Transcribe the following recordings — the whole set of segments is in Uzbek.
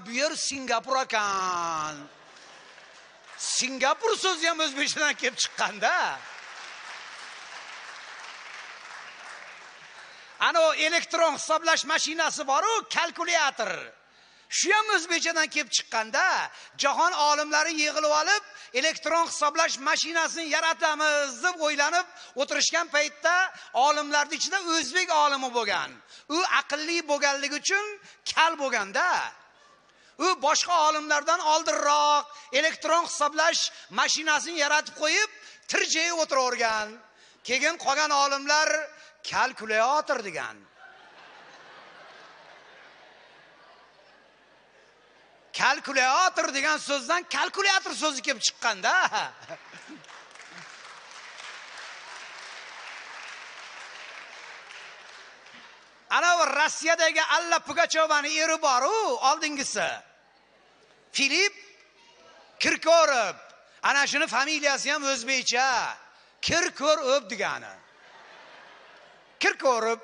bu yer Singapur ekan. Singapur so'zi ham o'zbekchadan kelib chiqqanda. Ana o elektron hisoblash mashinasi bor-ku, kalkulyator. Shu ham o'zbekchadan kelib chiqqanda, jahon olimlari yig'ilib olib, elektron hisoblash mashinasini yaratamiz deb o'ylanib o'tirishgan paytda olimlarning ichida o'zbek olimi bo'lgan. U aqlli bo'lganligi uchun kal bo'lganda, u boshqa olimlardan oldinroq elektron hisoblash mashinasini yaratib qo'yib, tirjayib o'tiravergan. Keyin qolgan olimlar kalkulyator degan. Kalkulyator degan so'zdan kalkulyator so'zi kelib chiqqanda. Ana Rossiyadagi Alla Pugachovani eri bor-ku, oldingisi. Filip Kirkorov. Ana shuni familiyasi ham o'zbekcha. Kirkorov degani. Kirkorov.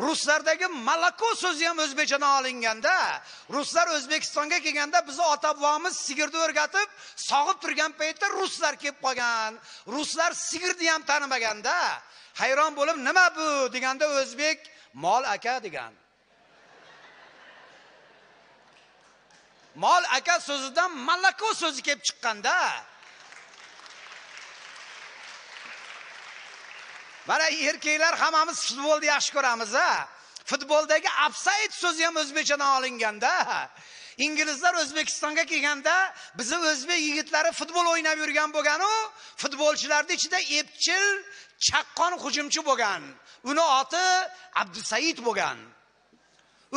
Ruslardagi malako so'zi ham o'zbekchadan olinganda, ruslar O'zbekistonga kelganda bizni ota-bobomiz sigirni o'rgatib, sog'ib turgan paytda ruslar kelib qolgan. Ruslar sigirni ham tanimaganda, hayron bo'lib, "Nima bu?" deganda o'zbek "Mol aka" degan. Mol aka so'zidan malako so'zi kelib chiqqanda, mana erkaklar hammamiz futbolni yaxshi ko'ramiz-a. Futboldagi offside so'zi ham o'zbekchadan olinganda, inglizlar O'zbekistonga kelganda, bizni o'zbek yigitlari futbol o'ynab yurgan bo'lgan-u, futbolchilarning ichida epchil, chaqqon hujumchi bo'lgan. Uni oti Abdusaid bo'lgan.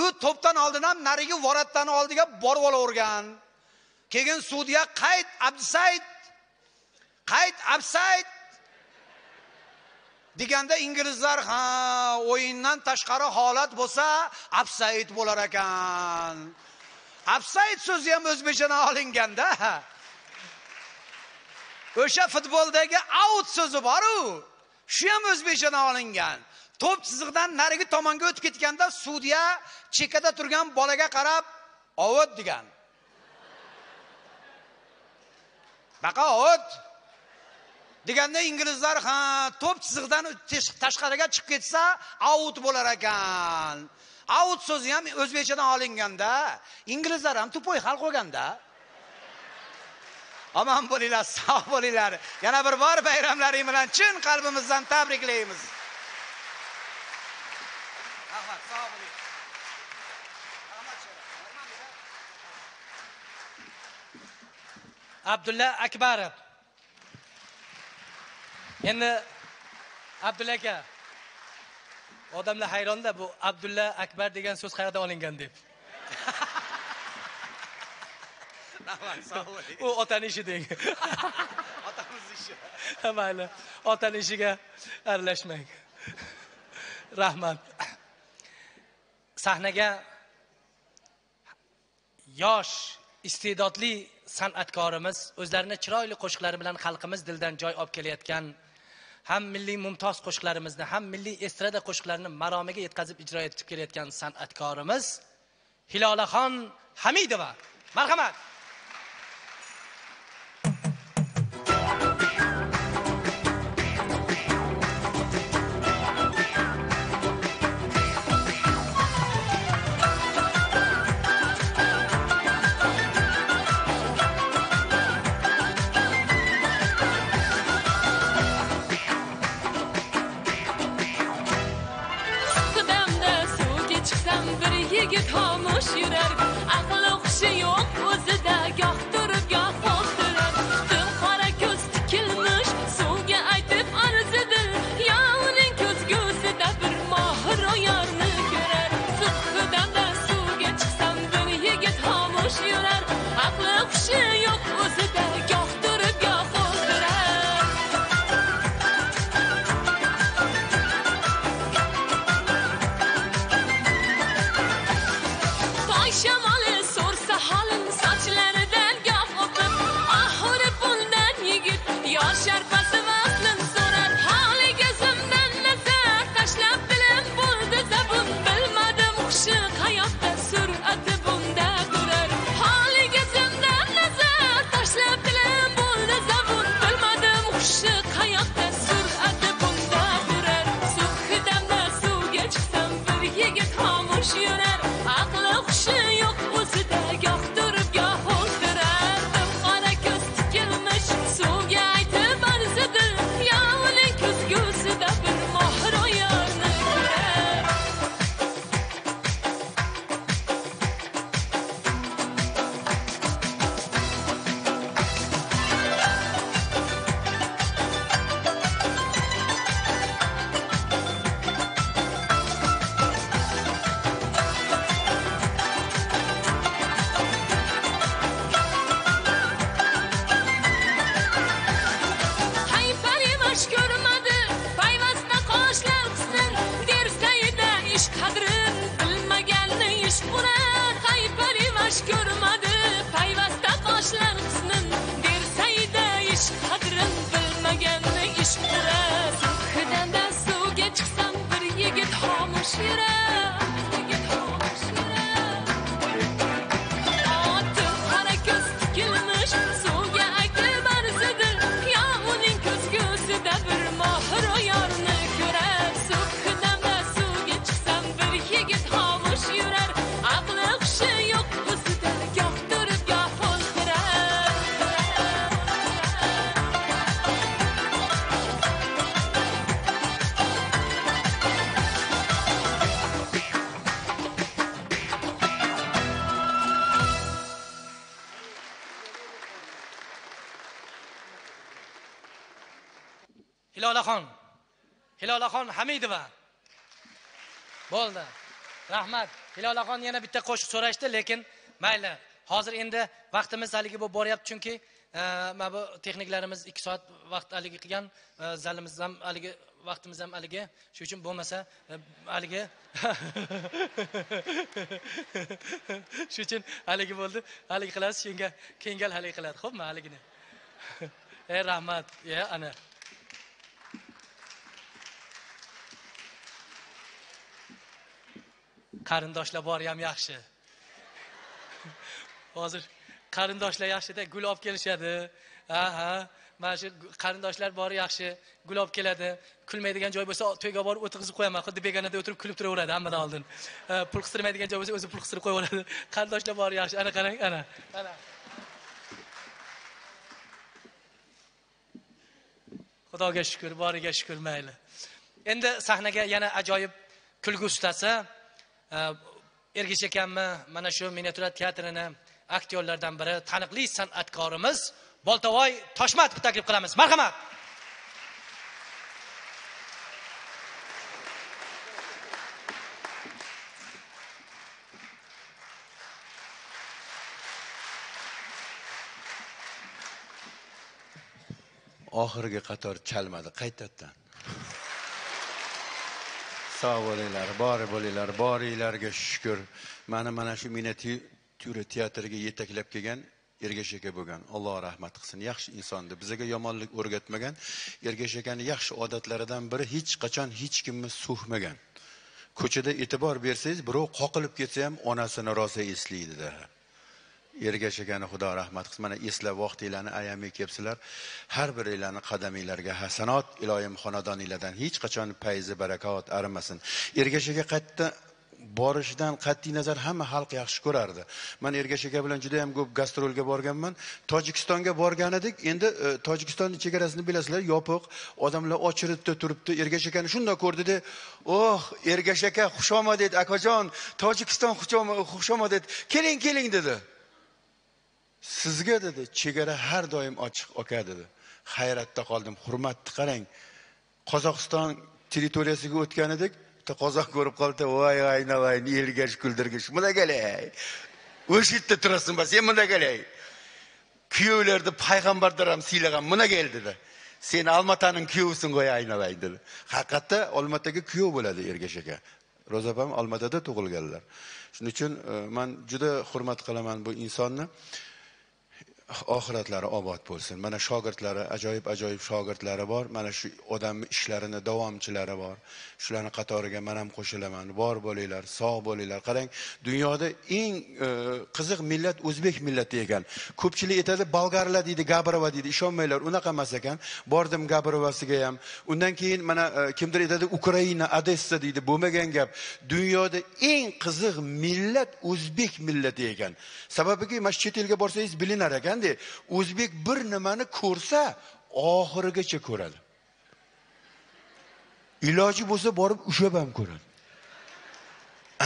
U to'pdan oldin ham narigi voratdan oldiga borib olavergan. Keyin sudya qayd Abdusaid, qayd offside deganda inglizlar ha o'yindan tashqari holat bo'lsa offside bo'lar ekan. Offside so'zi ham o'zbekchadan olinganda, o'sha futboldagi out so'zi bor-ku, shu ham o'zbekchadan olingan. To'p chiziqdan narigi tomonga o'tib ketganda sudya chekada turgan bolaga qarab "Out" degan. Baqa out deganda inglizlar ha to'p chiziqdan tashqariga chiqib ketsa out bo'lar ekan. Out so'zi ham o'zbekchadan olinganda, inglizlar ham tupoy xalq bo'lganda. Omon bo'linglar, sog' bo'linglar. Yana bir bor bayramlaring bilan chin qalbimizdan tabriklaymiz. Rahmat, sog' bo'ling. Abdulla Akbarov. Endi Abdulla aka, odamlar hayronda, bu Abdulla Akbar degan so'z qayerdan olingan deb. Rahmat, sog' bo'ling. U otaning ishi deng. Otamiz ishi. Mayli, otaning ishiga aralashmang. Rahmat. Sahnaga yosh, iste'dodli san'atkorimiz o'zlarini chiroyli qo'shiqlari bilan xalqimiz dilidan joy olib kelayotgan, ham milliy mumtoz qo'shiqlarimizni, ham milliy estrada qo'shiqlarini maromiga yetkazib ijro etib kelayotgan san'atkorimiz Hilolaxon Hamidova. Marhamat. Hayatda sür'ati bunda yosh ko'rmadi payvasta boshlang'isnin dersayda ish qadrin bilmaganni ish qurar hidanda suvga chiqsam bir yigit xomush yurar oti qora ko'z tikilmish suvga aytib arzidir yo uning ko'zgusida bir mohir yorni ko'rar hidanda suvga chiqsam bir yigit xomush yurar aqli hushi yo'q o'zida goh turib goh o'ltirar Hilolaxon Hamidova. Bo'ldi. Rahmat. Hilolaxon yana bitta qo'shiq so'rashdi, lekin mayli. Hozir endi vaqtimiz haligi bu boryapti, chunki mana bu texniklarimiz 2 soat vaqt haligi qilgan, zalimiz ham haligi vaqtimiz ham haligi. Shuning uchun bo'lmasa haligi shuning uchun haligi bo'ldi. Haligi qilasiz, shunga kengal haligi qiladi. Xo'pmi, haligini? Rahmat. Ana qarindoshlar bor ham yaxshi. Hozir qarindoshlar yaxshida gul olib kelishadi. Mana shu qarindoshlar bor yaxshi, gul olib keladi. Kulmaydigan joy bo'lsa to'yga borib o'tkazib qo'yaman. Xuddi begonada o'tirib kulib turaveradi hammadan oldin. Pul qistirmaydigan joy bo'lsa o'zi pul qistirib qo'yaveradi. Qarindoshlar bor yaxshi. Ana qarang, ana. Xudoga shukr, boriga shukr, mayli. Endi sahnaga yana ajoyib kulgu ustasi Ergash akamni mana shu miniatyura teatrini aktyorlardan biri, taniqli san'atkorimiz Boltavoy Toshmatovni taklif qilamiz. Marhamat. Oxirgi qator chalmadi, qaytadan. Sog' bo'linglar, bori bo'linglar, boringlarga shukr. Mana shu miniatyura teatriga yetaklab kelgan Ergash aka bo'lgan. Alloh rahmat qilsin. Yaxshi insondir. Bizga yomonlik o'rgatmagan. Ergash akaning yaxshi odatlaridan biri hech qachon hech kimni so'kmagan. Ko'chada e'tibor bersangiz, birov qoqilib ketsa ham onasini rosa eslaydi-da. Ergash akani Xudo rahmat qilsin. Mana eslab vaqtinglarni ayamay kelibsizlar. Har biringlarning qadaminglarga hasanot, iloyim xonadoninglardan hech qachon fayzi barakot arimasin. Ergash aka qaytda borishidan qat'iy nazar hamma xalq yaxshi ko'rardi. Men Ergash aka bilan juda ham ko'p gastrolga borganman. Tojikistonga borgan edik. Endi Tojikistonning chegarasini bilasizlar, yopiq, odamlar ochiribdi, turibdi. Ergash akani shunday ko'rdi-da, "Oh, Ergash aka, xushomad edi, akajon, Tojikiston xushomad edi. Keling" dedi. Sizga dedi, chegara har doim ochiq aka dedi. Hayratda qoldim. Hurmatni qarang. Qozog'iston territoriyasiga o'tgan edik. Qozoq ko'rib qoldi. Voy aynavay, Ergash kuldirgish. Buna kelay. O'sha yerda turasin, sen buna kelay. Kuyovlarni payg'ambarlar ham siylagan, buna kel dedi. Sen Olmataning kuyovisin qo'y aynavay dedi. Haqiqatda Olmataga kuyov bo'ladi Ergash aka. Ro'zapam Olmatada tug'ilganlar. Shuning uchun men juda hurmat qilaman bu insonni. Oxiratlari obod bo'lsin. Mana shogirdlari, ajoyib shogirdlari bor. Mana shu odamning ishlarini davomchilari bor. Shularning qatoriga men ham qo'shilaman. Bor bo'linglar, sog' bo'linglar. Qarang, dunyoda eng qiziq millat o'zbek millati ekan. Ko'pchilik aytadi, bolgarlar deydi, Gabrova deydi. Ishonmanglar, unaqa emas ekan. Bordim Gabrovasiga ham. Undan keyin mana kimdir aytadi, Ukraina, Odessa deydi. Bo'lmagan gap. Dunyoda eng qiziq millat o'zbek millati ekan. Sababiga mana chet elga borsangiz bilinar ekan. O'zbek bir nimani ko'rsa, oxirigacha ko'radi. Iloji bo'lsa borib ushab ham ko'radi.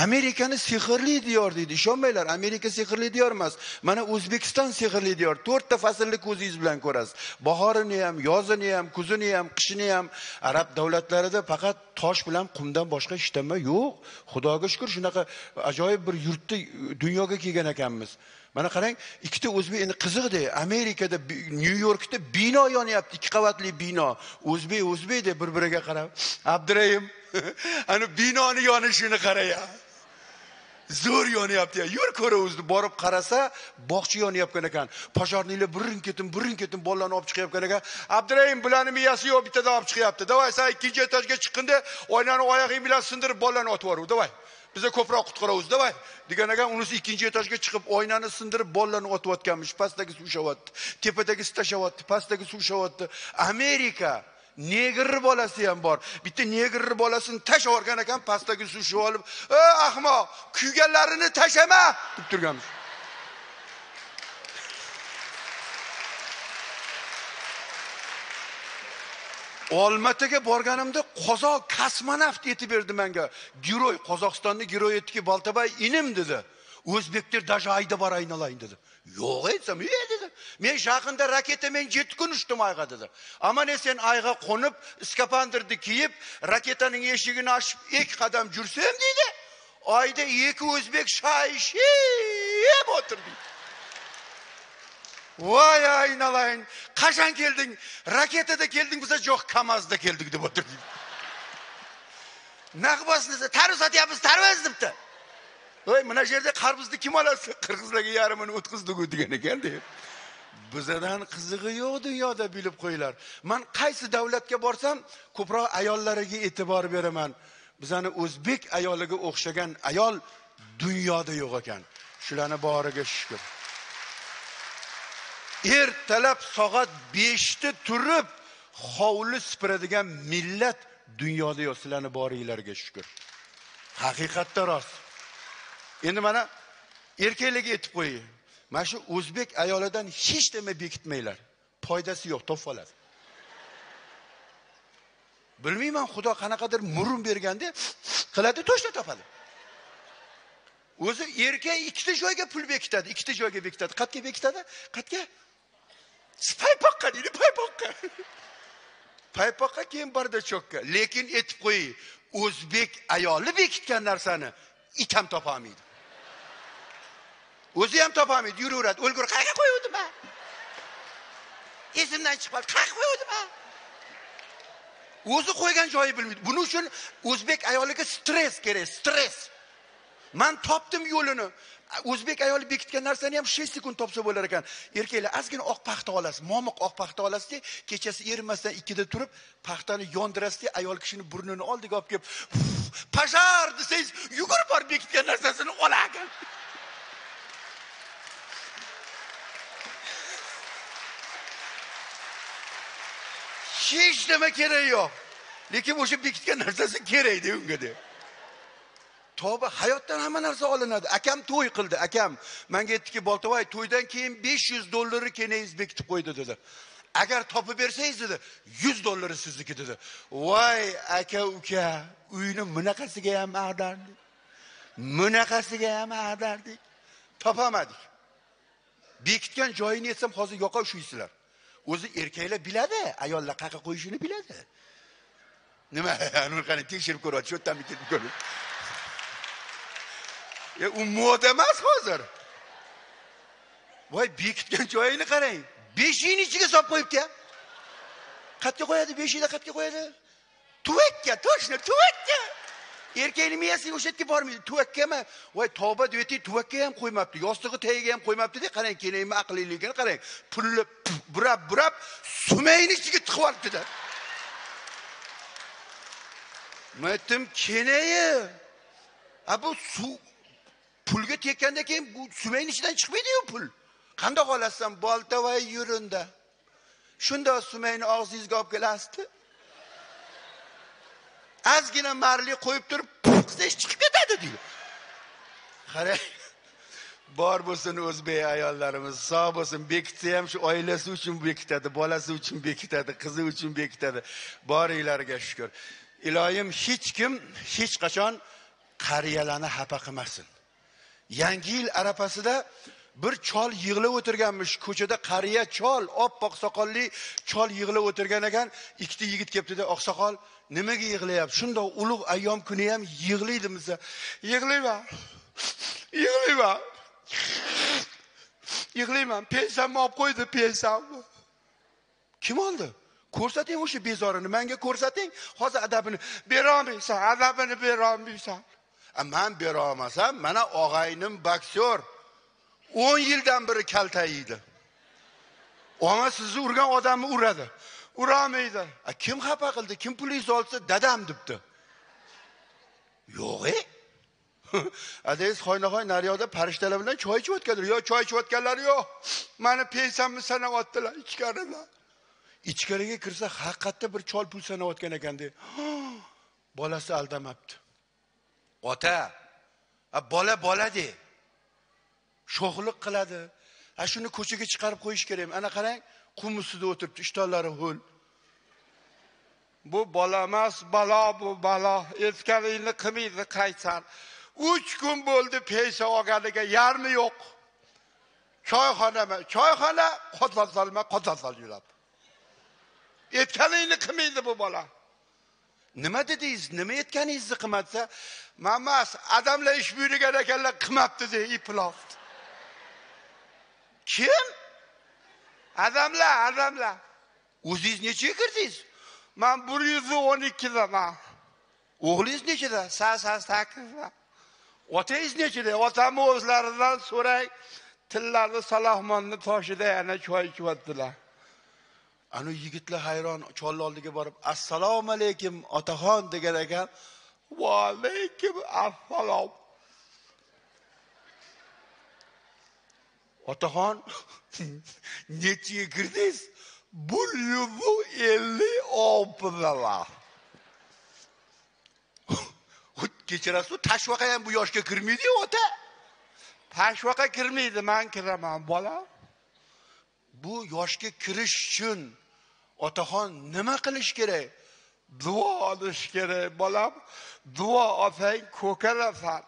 Amerikani sehrli diyor deydi. Ishonmanglar, Amerika sehrli diyor emas. Mana O'zbekiston sehrli diyor. 4 ta faslni ko'zingiz bilan ko'rasiz. Bahorini ham, yozini ham, kuzini ham, qishini ham. Arab davlatlarida faqat tosh bilan qumdan boshqa hech nima yo'q. Xudoga shukr, shunaqa ajoyib bir yurtda dunyoga kelgan ekanmiz. Mana qarang, ikkita o'zbek endi qiziqdi. Amerikada, Nyu-Yorkda bino yonyapti, 2 qavatli bino. O'zbek deb bir-biriga qarab, Abdurayim, ana binoni yonishini qaraya. zo'r yonyapti. Yur ko'ravuzdi, borib qarasa, bog'cha yonyapgan ekan. Pojarnilar birin ketin bolalarni olib chiqayotgan ekan. Abdurahim bularni miyasi yo'q, bittada olib chiqyapti. Davay, sen ikkinchi etajga chiqqanda oynani oyog'ing bilan sindirib bolalarni otib yuborib, davay. Bize ko'proq qutqaravuz, davay. Degan ekan, unisi ikkinchi etajga chiqib oynani sindirib bolalarni otib o'tganmish. Pastdagi suv shavotdi, tepadagi tashavotdi, pastdagi suv shavotdi. Amerika negir bolasi ham bor. Bitta negir bolasini tashlab yuborgan ekan, pastdagi suv shu olib, "Ey ahmoq, kuyganlarini tashama!" deb turganmiz. Olmataga borganimda qozoq kosmonavt yetib berdi menga. Giroy, Qozog'istonning giroy etdiki, Baltabay inim dedi. O'zbeklar daja ayda bor aynalayın dedi. Yo'q aytsam, dedi. Men yaqinda raketa men 7 kun uchdim ayga dedi. Ammo ne sen ayga qo'nib, skapandirni kiyib, raketaning eshigini ochib 2 qadam jursam dedi. Ayda 2 o'zbek shayshib o'tirdi. Voy aynalayın, qachon kelding? Raketada kelding, biza yo'q, Kamazda keldik deb o'tirdi. Naqbasni tarvuz sotyapmiz, tarvuz debdi. Voy, mana yerda qarbizni kim oladi? Qirg'izlarga yarmini o'tkizdik degan ekan deb. Bizadan qizig'i yo'q dunyoda bilib qo'yinglar. Men qaysi davlatga borsam, ko'proq ayollariga e'tibor beraman. Bizani o'zbek ayoliga o'xshagan ayol dunyoda yo'q ekan. Shularni boriga shukr. Ertalab soat 5 da turib hovli supuradigan millat dunyoda yo'q. Sizlarni boringlarga shukr. Haqiqatda rost. Endi mana erkaklarga aytib qo'ying. Mana shu o'zbek ayolidan hech nima bekitmanglar. Foydasi yo'q, topib oladi. Bilmayman, Xudo qanaqadir murun berganda qiladi, to'shla topadi. O'zi erkak ikkita joyga pul bekitadi, ikkita joyga bekitadi. Qayerga bekitadi? Qayerga? Paypoqqa deydi, paypoqqa. Paypoqqa keyin bardachokka. Lekin aytib qo'ying, o'zbek ayoli bekitgan narsani it ham topolmaydi. O'zi ham topolmaydi, yuraveradi. O'lgur qayerga qo'yuvdim ha? Esimdan chiqib qoldi, qayerga qo'yuvdim ha? O'zi qo'ygan joyi bilmaydi. Buning uchun o'zbek ayoliga stress kerak, stress. Men topdim yo'lini. O'zbek ayoli bekitgan narsani ham 6 sekund topsa bo'lar ekan. Erkaklar ozgina oq paxta olasiz, momiq oq paxta olasiz, kechasi erimasdan 2 da turib, paxtani yondirasiz, ayol kishini burnini oldiga olib kelib, "Pojar" desangiz, yugurib borib bekitgan narsasini olagan. Hech nima kerak yo'q. Lekin o'sha bekitgan narsasi kerak edi unga deb. To'ba, hayotdan hamma narsa olinadi. Akam to'y qildi, akam. Menga aytdiki, "Boltavoy, to'ydan keyin $500 keneyiz bekitib qo'ydi" dedi. "Agar topib bersangiz" dedi, $100 sizniki dedi. Voy, aka uka, uyni bunaqasiga ham ag'dardik. Bunaqasiga ham ag'dardik. Topamadik. Bekitgan joyini aytsam, hozir yoqa ushuysizlar. O'zi erkaklar biladi, ayollar qayerga qo'yishini biladi. Nima? Uni qani tekshirib ko'radi, shu yerdan ketib ko'radi. U moda emas hozir. Voy, bekitgan joyini qarang. 5 ichiga solib qo'yibdi. Qayerga qo'yadi? 5 da qayerga qo'yadi? Tuvakka, to'shna, tuvakka. Erkakning miyasi o'sha yerga bormaydi. Tuvakkami? Voy, tavba deydi, tuvakka ham qo'ymabdi. Yostig'i tagiga ham qo'ymabdi-da. Qarang, kelaymi aqlliligini qarang. Pulni burab sumayning ichiga tiqib olibdi-da. Me'tim kenayi. Bu suv pulga tekkanda keyin bu sumayning ichidan chiqmaydi-yu pul. Qanday qolasam, Boltavoy yurinda. Shunda sumayni og'zingizga olib kelasizdi. Ozgina marli qo'yib turib, qilsangiz chiqib ketadi deydi. Qarang. Bor bo'lsin o'zbek ayollarimiz, sog' bo'lsin, bekitsa ham shu oilasi uchun bekitadi, bolasi uchun bekitadi, qizi uchun bekitadi. Boringlarga shukr. Iloyim hech kim hech qachon qariyalarni xafa qilmasin. Yangi yil arafasida bir chol yig'ilib o'tirganmish. Ko'chada qariya chol, oppoq soqolli chol yig'ilib o'tirgan ekan. Ikkita yigit kelibdi-da, "Oqsoqol, nimaga yig'layapsiz? Shundoq ulug' ayyom kuni ham yig'laydimizda." "Yig'layman. Yig'layman. Yig'layman. Pensiyamni olib qo'ydi, pensiyamni." Kim oldi? Ko'rsating o'sha bezorini, menga ko'rsating. Hozir adabini berolmaysan, adabini berolmaysan. Men bera olmasam, mana og'aynim boksyor. 10 yildan beri kalta yeydi. Ona sizni urgan odamni uradi. Uramaydi. Kim xafa qildi? Kim polis olsa dadam debdi. Yo'q. Adaysiz xoynaxoy naryoqda farishtalar bilan choy ichib o'tganlar. Yo, choy ichib o'tganlar yo'q. Meni peysamni sanayotdilar ichkaridan. Ichkariga kirsa haqiqatda bir chol pul sanayotgan ekanda. Bolasi aldamabdi. Ota, bola de. Sho'xlik qiladi. Shuni ko'chaga chiqarib qo'yish kerak. Ana qarang, qum ustida o'tiribdi, ishtonlari ho'l. Bu bola emas, balo bu balo. Eskaningni qilmaydi qaysar. 3 kun bo'ldi peysa olganiga yarmi yo'q. Choyxona qozon yuradi. Etkaningni qilmaydi bu bola. Nima dedingiz? Nima etganingizni qilmasa, "Mamas, odamlar ish buyurgan ekanlar, qilmabdi" dedi, iplov. Kim? Adamlar. O'zingiz nechaga kirdingiz? Men 112 daman. O'g'lingiz nechida? 88 da. Otangiz nechida? Otamni o'zlaridan so'rang. Tillarni Salohmonni toshida yana choy ichibdilar. Ana yigitlar hayron, cholni oldiga borib, "Assalomu alaykum, otaxon" degan ekan. "Va alaykum assalom." Otaxon, nechiga kirdingiz? 156 dalar. Kechirasiz, tashvaqa ham bu yoshga kirmaydi, ota. Tashvaqa kirmaydi, men kiraman, bola. Bu yoshga kirish uchun otaxon nima qilish kerak? Duo olish kerak, bolam. Duo olsang ko'karasan.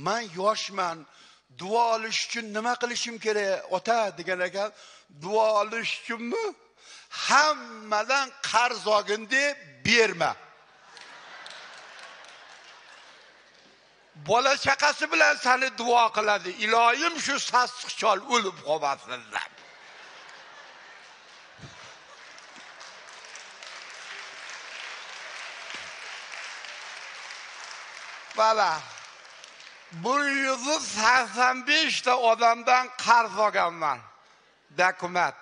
Men yoshman. Duo olish uchun nima qilishim kerak, ota degan ekan. Duo olish uchunmi? Hammadan qarz olgin deb berma. Bola chaqasi bilan seni duo qiladi. Iloyim shu sassiq chol o'lib qolmasin deb. Bala 185 ta odamdan qarz olganman. Dokument.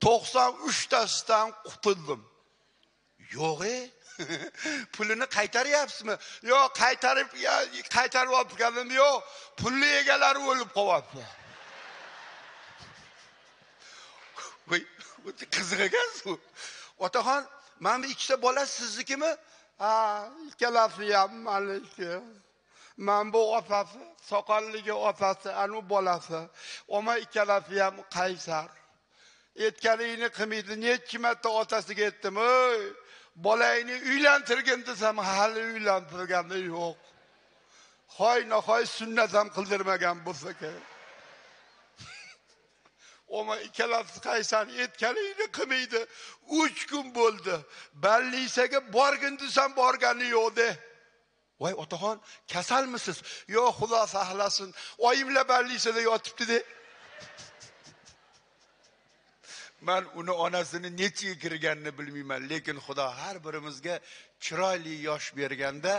93 tasidan qutuldim. Yo'q-e? Pulini qaytaryapsizmi? Yo'q, qaytarib olganim yo'q. Pulni egalari o'lib qolyapti. Voy, o'ta qiziq ekan-ku. Otaxon, men bu ikkita bola siznikimi? Ha, ikkalasi ham meniki. Men bu otasi, soqolligi otasi, anu bolasi. Oma ikkalasi ham qaysar. Etganingni qilmaydi. Necha marta otasiga aytdim, "Ey, bolangni uylantirgin" desam, hali uylantirgani yo'q. Hoy sunnat ham qildirmagan bo'lsa kerak. Oma ikkalasi qaysar, etganingni qilmaydi. 3 kun bo'ldi. Ballisaga borgin desam, borgani yo'q de. Voy otaxon, kasalmisiz? Yo'q, Xudo saqlasin. Oyimlar ballisada yotibdi de. Men uni onasini nechiga kirganini bilmayman, lekin Xudo har birimizga chiroyli yosh berganda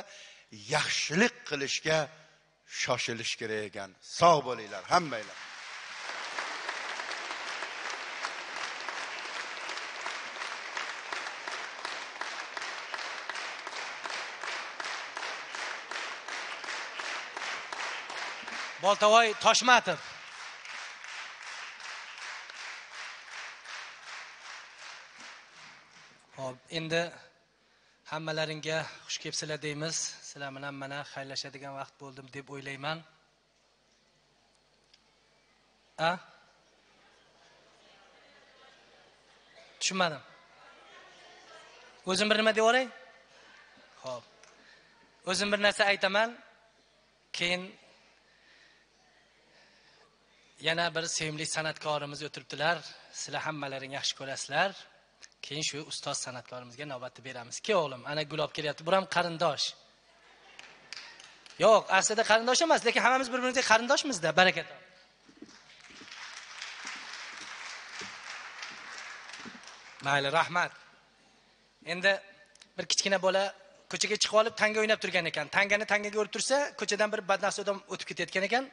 yaxshilik qilishga shoshilish kerak ekan. Sog' bo'linglar hammanglar. Boltavoy Toshmatov. Hop, endi hammalaringga xush kelibsizlar deymiz. Sizlar bilan mana xayrlashadigan vaqt bo'ldim deb o'ylayman. Tushunmadim. O'zim bir nima deb olay? Xo'p. O'zim bir narsa aytaman. Keyin yana bir sevimli san'atkorimiz o'tiribdilar. Sizlar hammalaring yaxshi ko'rasizlar. Keyin shu ustoz san'atkorimizga navbatni beramiz. Ke o'g'lim, ana gul olib kelyapti. Bu ham qarindosh. Yo'q, aslida qarindosh emas, lekin hammamiz bir-birimizga qarindoshmiz-da, barakat. Mayli, rahmat. Endi bir kichkina bola ko'chaga chiqib olib tanga o'ynab turgan ekan. Tangani tangaga urib tursa, ko'chadan bir badnafs odam o'tib ketayotgan ekan.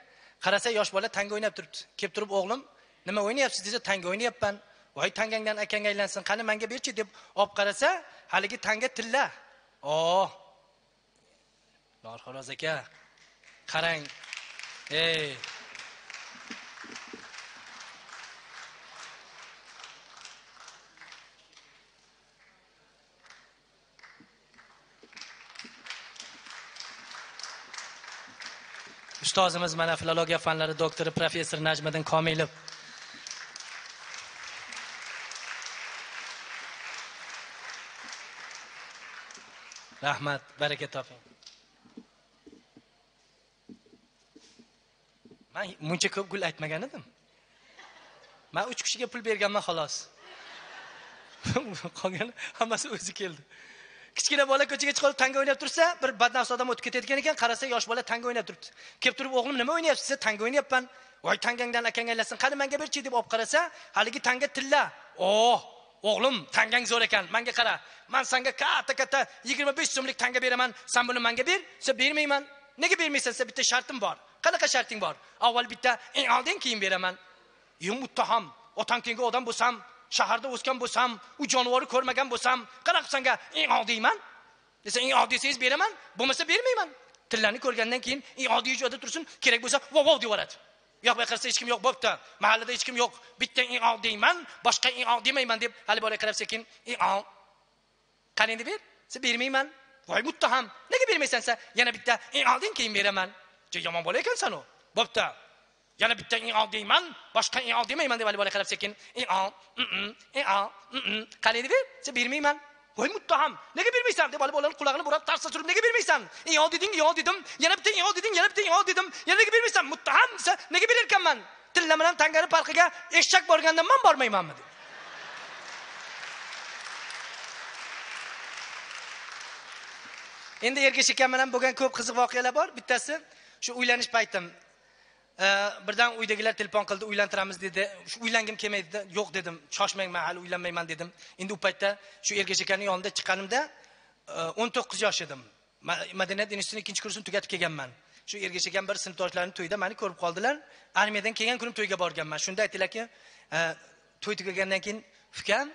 Qarasa yosh bola tanga o'ynab turibdi. Kelib turib, "O'g'lim, nima o'ynayapsiz?" desa, "Tanga o'ynayapman." "Voy, tangangdan akang aylansin, qani menga berchi" deb olib qarasa, haligi tanga tilla. Norxo'roz aka. Qarang. Ey. Ustozimiz mana filologiya fanlari doktori professor Najmiddin Komilov. Rahmat, baraka toping. Men buncha ko'p gul aytmagan edim. Men 3 kishiga pul berganman xolos. Qolgan hammasi o'zi keldi. Kichkina bola ko'chaga chiqib tanga o'ynab tursa, bir badnafs odam o'tib ketayotgan ekan, qarasa yosh bola tanga o'ynab turibdi. Kelib turib, "O'g'lim, nima o'ynayapsiz?" desa, "Tanga o'ynayapman." "Voy, tangangdan akang aylasin, qani menga berchi" deb olib qarasa, haligi tanga tilla. "O'g'lim, tangang zo'r ekan. Menga qara. Men senga katta 25 so'mlik tanga beraman. Sen buni menga ber." Desa, "Bermayman." "Nega bermaysan?" desa, "Bitta shartim bor." "Qanaqa sharting bor?" "Avval bitta oldin keyin beraman." "Muttaham, otang tengi odam bo'lsam, shaharda o'sgan bo'lsam, u jonivorni ko'rmagan bo'lsam, qanaqa senga odiyman?" desa, "Odiysangiz beraman, bo'lmasa bermayman." Tillarni ko'rgandan keyin odiy joyda tursin, kerak bo'lsa vov deyoradi. Yo'q, qarasa hech kim yo'q, bo'pti. Mahallada hech kim yo'q. Bitta odiyman, boshqa demayman deb hali bola qarab sekin, "Qani endi ber?" desa, "Bermayman." "Voy muttaham, nega bermaysan?" desa, "Yana bitta oldin keyin beraman." "Yomon bola ekansan u." "Bo'pti. Yana bitta deyman, boshqa demayman" deb bola qarab sekin, "Qani endi ber?" desa, "Bermayman." "Voy muttaham, nega bermaysan?" deb bolaning qulog'ini burab tarsa surib, "Nega bermaysan?" Deding, dedim. Yana bitta dedim, yana bitta dedim. "Yana nega bermaysan?" "Muttaham" desa, "Nega berar ekanman?" Tilla bilan tangani farqiga eshak borganda men bormaymanmi deb. Endi Ergash akam bilan bo'lgan ko'p qiziq voqealar bor. Bittasi shu uylanish paytim. Birdan uydagilar telefon qildi, uylantiramiz dedi. Shu uylangim kelmaydi. "Yo'q" dedim. "Shoshmang, men hali uylanmayman" dedim. Endi u paytda shu Ergash akaning yonida chiqqanimda 19 yosh edim. Madaniyat institutining 2-kursini tugatib kelganman. Shu Ergash akam bir sinfdoshlarini to'yda meni ko'rib qoldilar. Armiyadan kelgan kunim to'yga borganman. Shunda aytdilarki, to'y tugagandan keyin, "Ukam,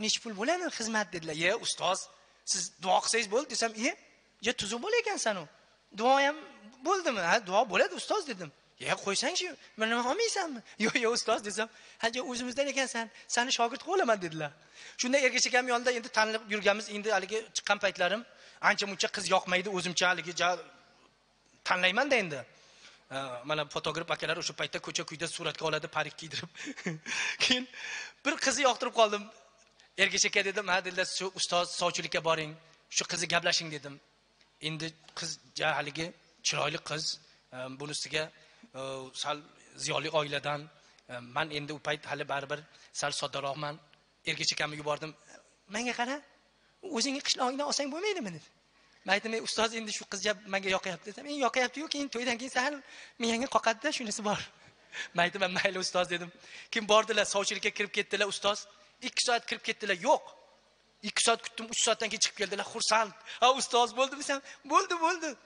nechta pul bo'ladi xizmat?" dedilar. "Ye, ustoz, siz duo qilsangiz bo'ldi" desam, "Ye, tuzuq bo'lar ekansan u. Duo ham bo'ldimi?" "Ha, duo bo'ladi ustoz" dedim. "Qo'ysang-chi, meni nima olmaysanmi?" "Yo'q, ustoz" desam, "Haja o'zimizdan ekansan, seni shogird qilib olaman" dedilar. Shunda Ergash akam yonida endi tanilib yurganmiz. Endi haligi chiqqan paytlarim ancha-muncha qiz yoqmaydi, o'zimcha haligi tanlayman-da endi. Mana fotograf akalar o'sha paytda ko'cha-kuyda suratga oladi, parik kiydirib. Keyin bir qizni yoqtirib qoldim. Ergash aka dedim, "Ha" dedilar, "Shu ustoz sovchilikka boring, shu qizni gaplashing" dedim. Endi qiz haligi chiroyli qiz, bunisiga sal ziyoli oiladan. Men endi u payt hali baribir sal soddaroqman. Ergash akamni yubordim. "Menga qara, o'zingni qishlog'ingdan olsang bo'lmaydimi?" dedi. Men aytdim, "Ustoz, endi shu qiz menga yoqayapti" desam, "Yoqayapti-yu, keyin to'ydan keyin sal miyangga qoqadi-da, shunisi bor." Men aytdim, "Mayli ustoz" dedim. Keyin bordilar, sovchilikka kirib ketdilar ustoz. 2 soat kirib ketdilar. Yo'q. 2 soat kutdim, 3 soatdan keyin chiqib keldilar, xursand. "Ha, ustoz bo'ldi" desam, "Bo'ldi.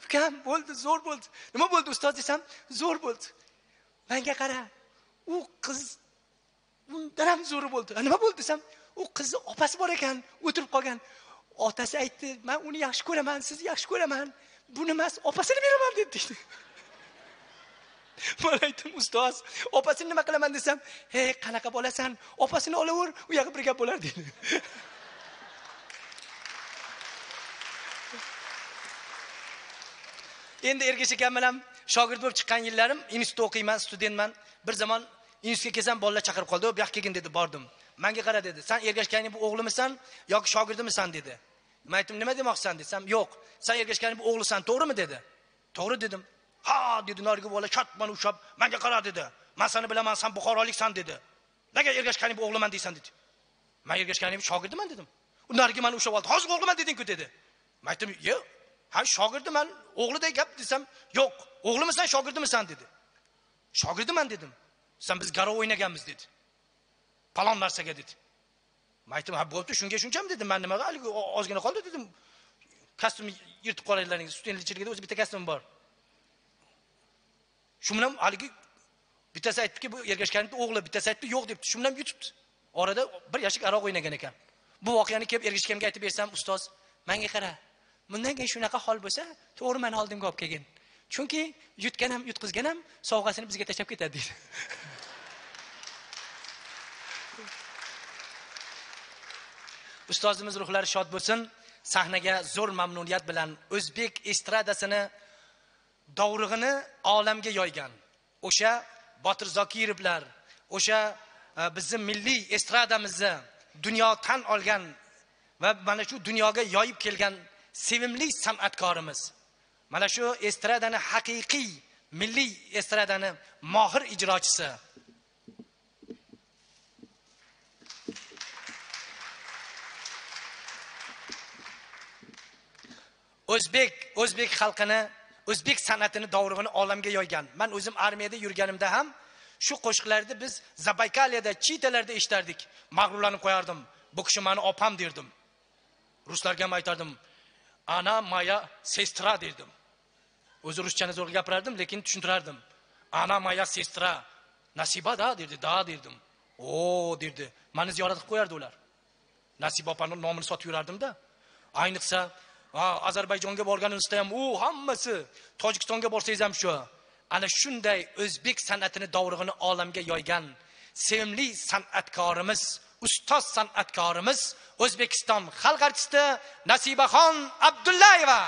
Ukam, bo'ldi, zo'r bo'ldi." "Nima bo'ldi ustoz?" desam, "Zo'r bo'ldi." Menga qara, u qiz undan ham zo'r bo'ldi. "Nima bo'ldi?" desam, "U qizni opasi bor ekan, o'tirib qolgan. Otasi aytdi, 'Men uni yaxshi ko'raman, sizni yaxshi ko'raman. Buni emas, opasini beraman' dedi." Men aytdim, "Ustoz, opasini nima qilaman?" desam, "Hey, qanaqa bo'lasan? Opasini olaver, u yoqqa bir gap bo'lar" dedi. Endi Ergash akam bilan shogird bo'lib chiqqan yillarim, institutda o'qiyman, studentman. Bir zamon institutga kelsam, bolalar chaqirib qoldi. "Bu yoqqa kelgin" dedi, bordim. Menga qara dedi, "Sen Ergash akaning bu o'g'limisan yoki shogirdimisan" dedi. Men aytdim, "Nima demoqchisan?" desam, "Yo'q, sen Ergash akaning bu o'g'lisan, to'g'rimi?" dedi. "To'g'ri" dedim. "Ha" dedi, "Nariga bola chatman ushab, menga qara" dedi. "Men seni bilaman, sen buxoroliksan" dedi. "Nega Ergash akaning bu o'g'liman deysan" dedi. "Men Ergash akaning shogirdiman" dedim. "U nariga meni ushab oldi. Hozir o'g'liman deding-ku" dedi. Men aytdim, "Yo'q, ha shogirdiman, o'g'liday gap" desam, "Yo'q, o'g'limisan, shogirdimisan" dedi. "Shogirdiman" dedim. "Sen biz garov o'ynaganmiz" dedi. "Palon narsaga" dedi. Men aytdim, "Ha, bo'pti, shunga shunchami" dedim. "Men nimaga haligi ozgina qoldi" dedim. kostyum yirtib qolinglaring. Studentchiligida o'zi bitta kostyum bor. Shu bilan haligi bittasi aytdiki, bu Ergashganning o'g'li, bittasi aytdi, yo'q debdi. Shu bilan yutibdi. Orada bir yashik aroq o'ynagan ekan. Bu voqeani kelib Ergashganga aytib bersam, ustoz, menga qara. Bundan keyin shunaqa hol bo'lsa, to'g'ri meni oldimga olib kelgin. Chunki yutgan ham, yutqizgan ham sovg'asini bizga tashlab ketadi deydi. Ustozimiz ruhlari shod bo'lsin. Sahnaga zo'r mamnuniyat bilan o'zbek estradasini dovrug'ini olamga yoygan. O'sha Botir Zokirovlar, o'sha bizning milliy estradamizni dunyo tan olgan va mana shu dunyoga yoyib kelgan sevimli san'atkorimiz. Mana shu estradani haqiqiy milliy estradani mohir ijrochisi. O'zbek xalqini, o'zbek san'atini dovrug'ini olamga yoygan. Men o'zim armiyada yurganimda ham shu qo'shiqlarni biz Zabaykaliyada, chitalarda eshitardik. Mag'rurlanib qo'yardim. Bu kishi meni opam derdim. Ruslarga ham aytardim. Ana moya sestra derdim. O'zi ruschani zo'r gapirardim, lekin tushuntirardim. Ana moya sestra. Nasiba da derdi, da derdim. O derdi. Meni ziyorat qilib qo'yardi ular. Nasiba opaning nomini sotib yurardim-da. Ayniqsa Ozarbayjonga borganimizda ham u hammasi, Tojikistonga borsangiz ham shu. Ana shunday o'zbek san'atini dovrug'ini olamga yoygan sevimli san'atkorimiz, ustoz san'atkorimiz O'zbekiston xalq artisti Nasibaxon Abdullayeva.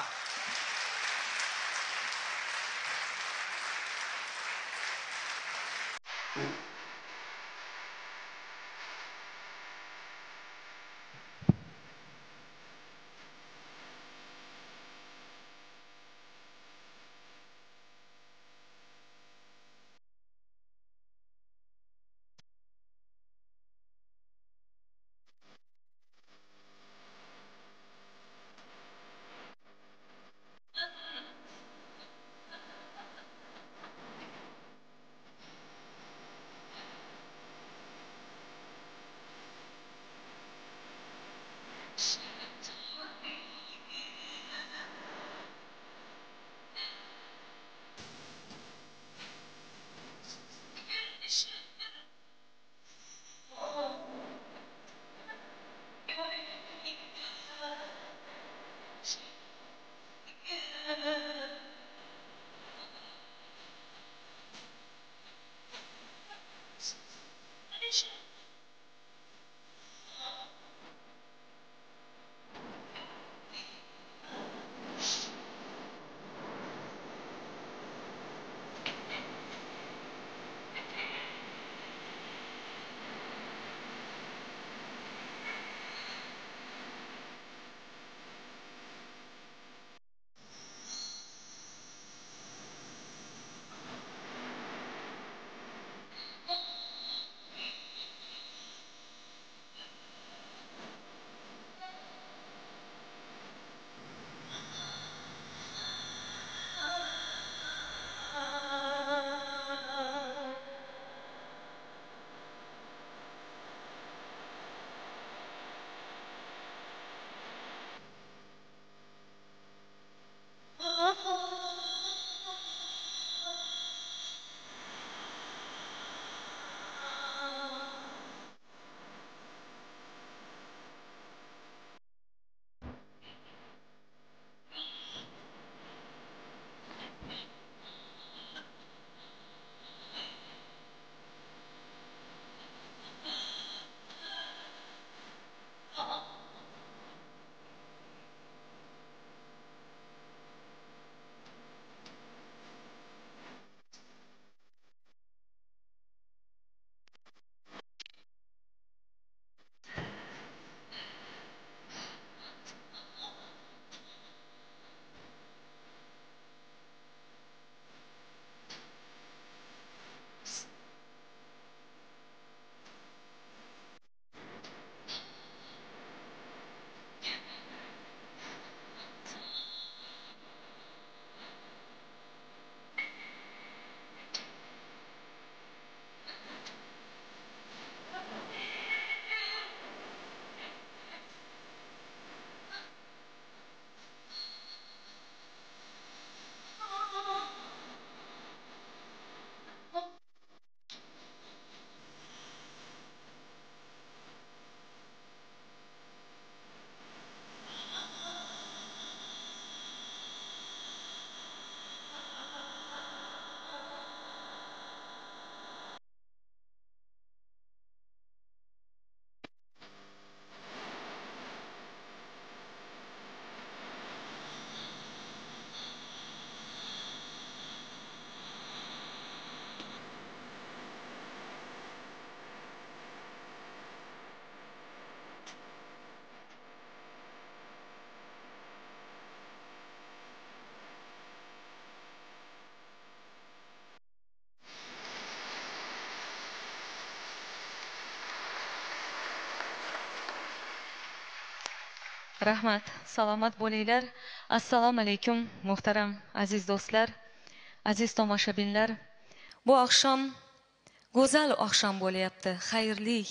Rahmat, salomat bo'linglar. Assalomu alaykum, muhtaram aziz do'stlar, aziz tomoshabinlar. Bu oqshom go'zal oqshom bo'layapti, xayrli.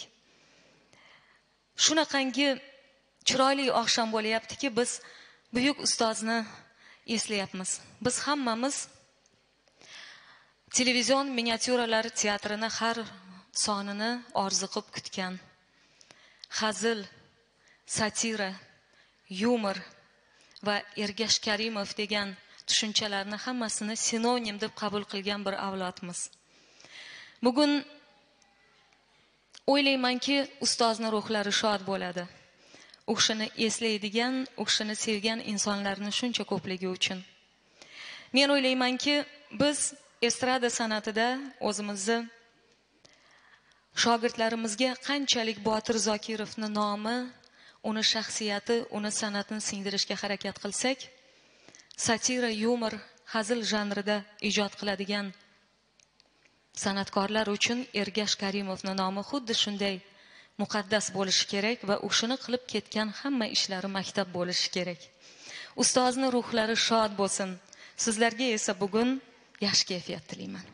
Shunaqangi chiroyli oqshom bo'layaptiki, biz buyuk ustozni eslayapmiz. Biz hammamiz televizion miniatyuralar teatrini har sonini orziqib kutgan. Hazil, satira, yumor va Ergash Karimov degan tushunchalarni hammasini sinonim deb qabul qilgan bir avlodmiz. Bugun o'ylaymanki, ustozni ruhlari shod bo'ladi. U kishini eslaydigan, u kishini sevgan insonlarni shuncha ko'pligi uchun. Men o'ylaymanki, biz estrada san'atida o'zimizni shogirdlarimizga qanchalik Botir Zokirovning nomi, uni shaxsiyati, uni san'atini singdirishga harakat qilsak, satira, yumor, hazil janrida ijod qiladigan san'atkorlar uchun Ergash Karimovning nomi xuddi shunday muqaddas bo'lishi kerak va u shuni qilib ketgan hamma ishlari maktab bo'lishi kerak. Ustozning ruhlari shod bo'lsin. Sizlarga esa bugun yaxshi kayfiyat tilayman.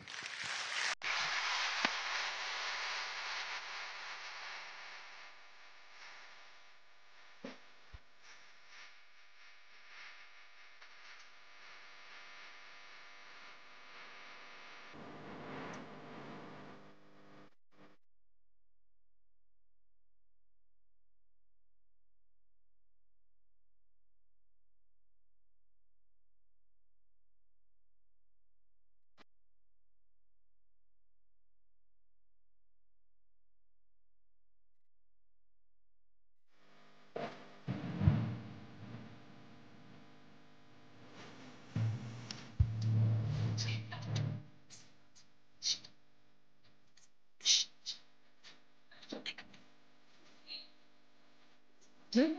Thank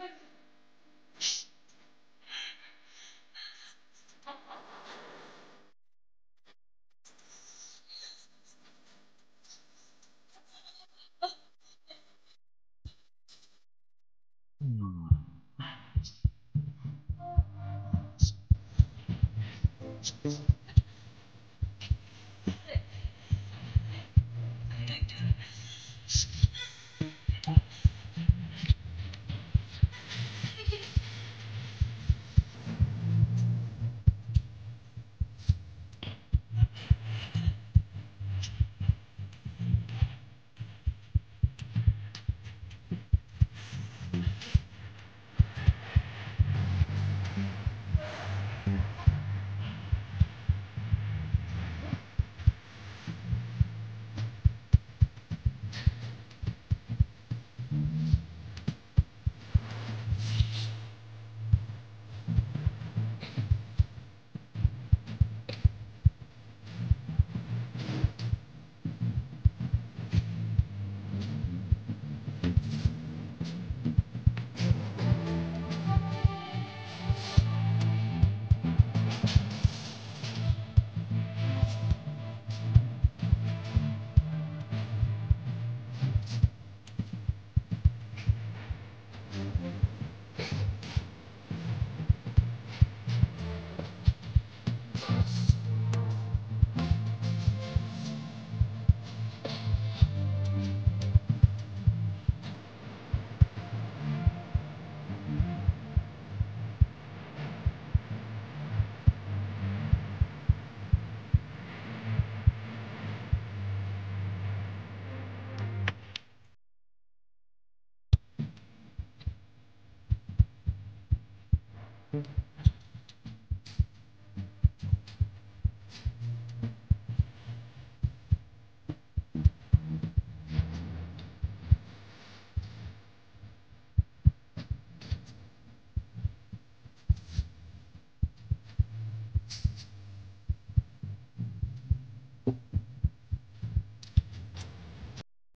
you.